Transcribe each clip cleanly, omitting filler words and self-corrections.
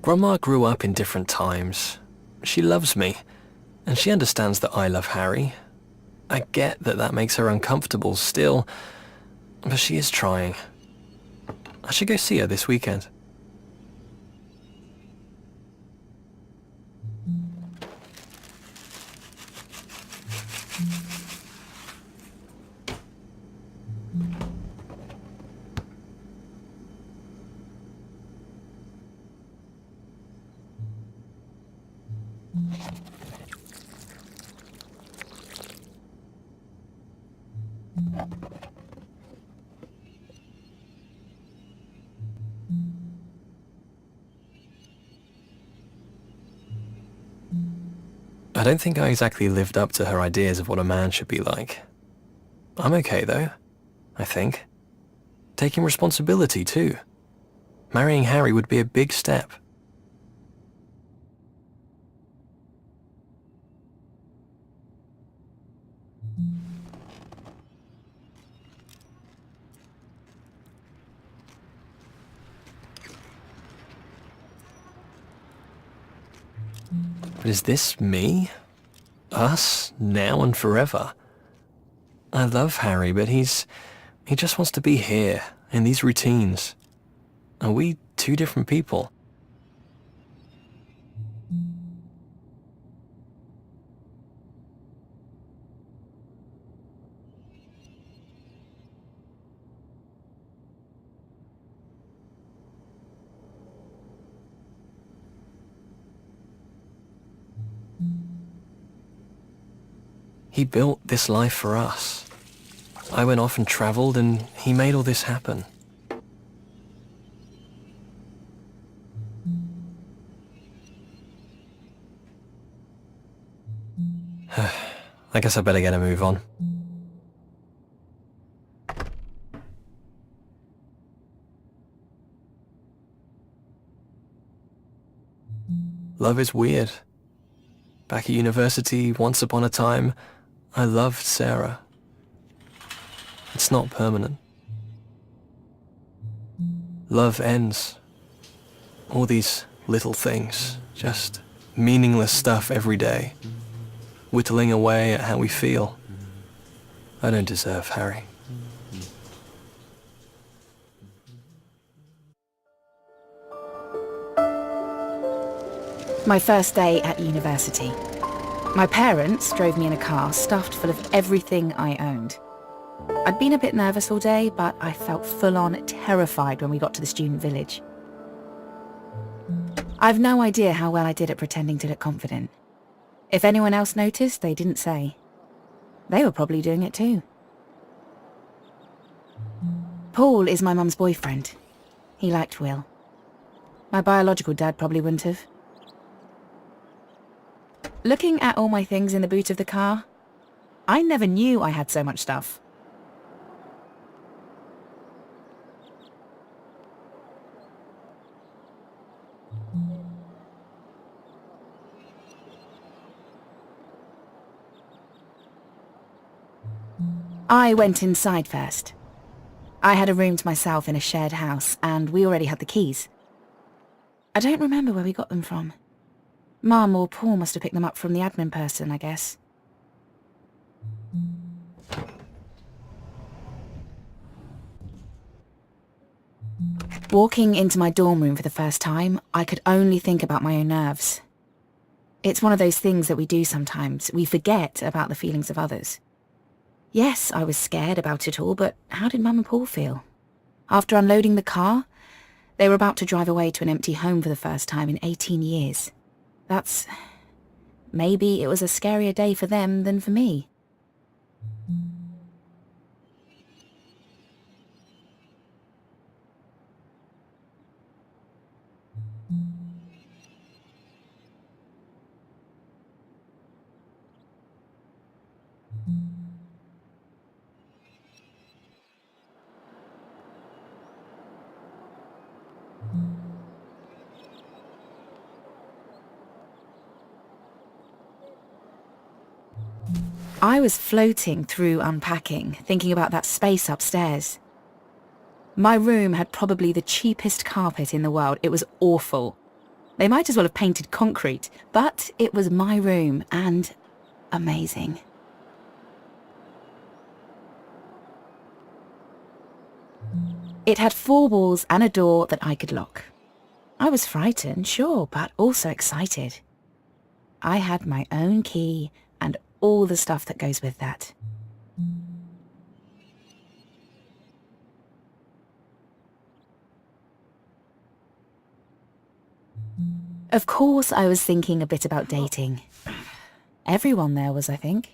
Grandma grew up in different times. She loves me, and she understands that I love Harry. I get that that makes her uncomfortable still, but she is trying. I should go see her this weekend. I don't think I exactly lived up to her ideas of what a man should be like. I'm okay though, I think. Taking responsibility too. Marrying Harry would be a big step. But is this me? Us? Now and forever? I love Harry, but he just wants to be here, in these routines. Are we two different people? He built this life for us. I went off and traveled, and he made all this happen. I guess I better get a move on. Love is weird. Back at university, once upon a time, I loved Sarah. It's not permanent. Love ends. All these little things, just meaningless stuff every day, whittling away at how we feel. I don't deserve Harry. My first day at university. My parents drove me in a car stuffed full of everything I owned. I'd been a bit nervous all day, but I felt full-on terrified when we got to the student village. I've no idea how well I did at pretending to look confident. If anyone else noticed, they didn't say. They were probably doing it too. Paul is my mum's boyfriend. He liked Will. My biological dad probably wouldn't have. Looking at all my things in the boot of the car, I never knew I had so much stuff. I went inside first. I had a room to myself in a shared house, and we already had the keys. I don't remember where we got them from. Mum or Paul must have picked them up from the admin person, I guess. Walking into my dorm room for the first time, I could only think about my own nerves. It's one of those things that we do sometimes. We forget about the feelings of others. Yes, I was scared about it all, but how did Mum and Paul feel? After unloading the car, they were about to drive away to an empty home for the first time in 18 years. Maybe it was a scarier day for them than for me. I was floating through unpacking, thinking about that space upstairs. My room had probably the cheapest carpet in the world. It was awful. They might as well have painted concrete, but it was my room and amazing. It had 4 walls and a door that I could lock. I was frightened, sure, but also excited. I had my own key and all the stuff that goes with that. Of course, I was thinking a bit about dating. Everyone there was, I think.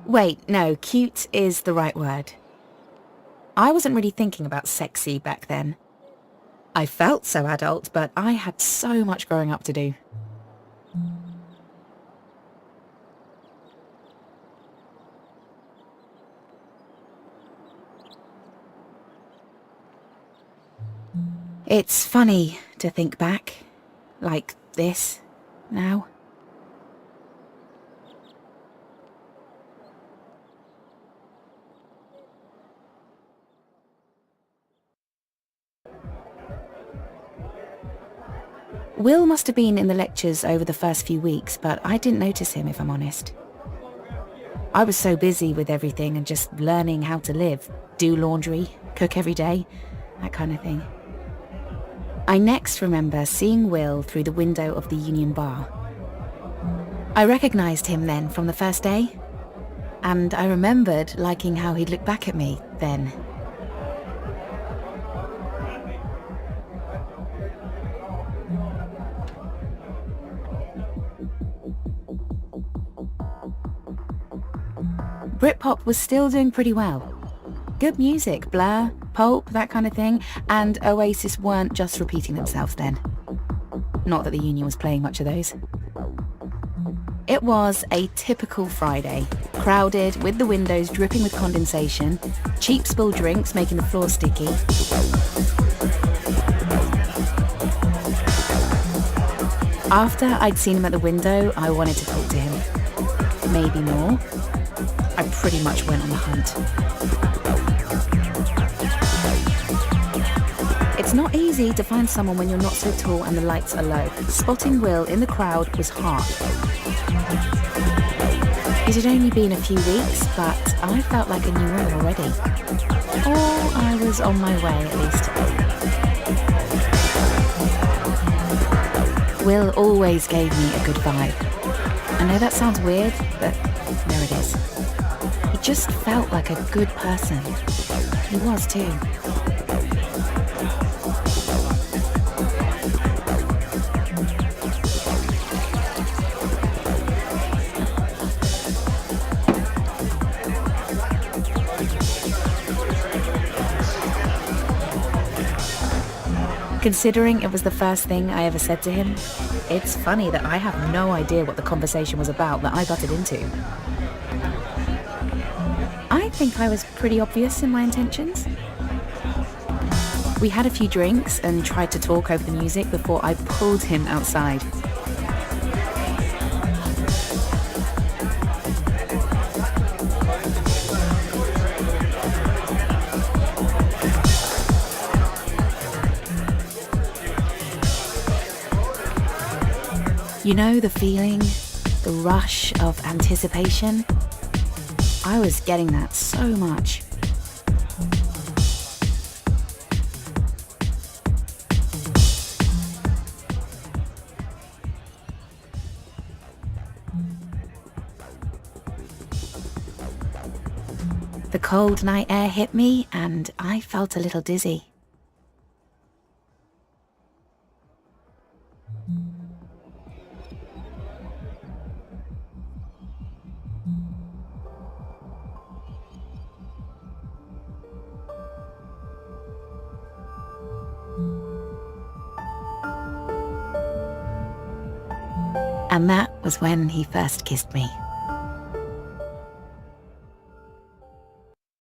Wait, no, cute is the right word. I wasn't really thinking about sexy back then. I felt so adult, but I had so much growing up to do. It's funny to think back, like this, now. Will must have been in the lectures over the first few weeks, but I didn't notice him, if I'm honest. I was so busy with everything and just learning how to live, do laundry, cook every day, that kind of thing. I next remember seeing Will through the window of the Union Bar. I recognised him then from the first day, and I remembered liking how he'd look back at me then. Britpop was still doing pretty well. Good music, Blur, Pulp, that kind of thing, and Oasis weren't just repeating themselves then. Not that the Union was playing much of those. It was a typical Friday, crowded with the windows dripping with condensation, cheap spilled drinks making the floor sticky. After I'd seen him at the window, I wanted to talk to him. Maybe more. I pretty much went on the hunt. It's not easy to find someone when you're not so tall and the lights are low. Spotting Will in the crowd was hard. It had only been a few weeks, but I felt like I knew him already. Or I was on my way, at least. Will always gave me a good vibe. I know that sounds weird, but there it is. He just felt like a good person. He was too. Considering it was the first thing I ever said to him, it's funny that I have no idea what the conversation was about that I butted into. I think I was pretty obvious in my intentions. We had a few drinks and tried to talk over the music before I pulled him outside. You know the feeling, the rush of anticipation? I was getting that so much. The cold night air hit me and I felt a little dizzy. And that was when he first kissed me.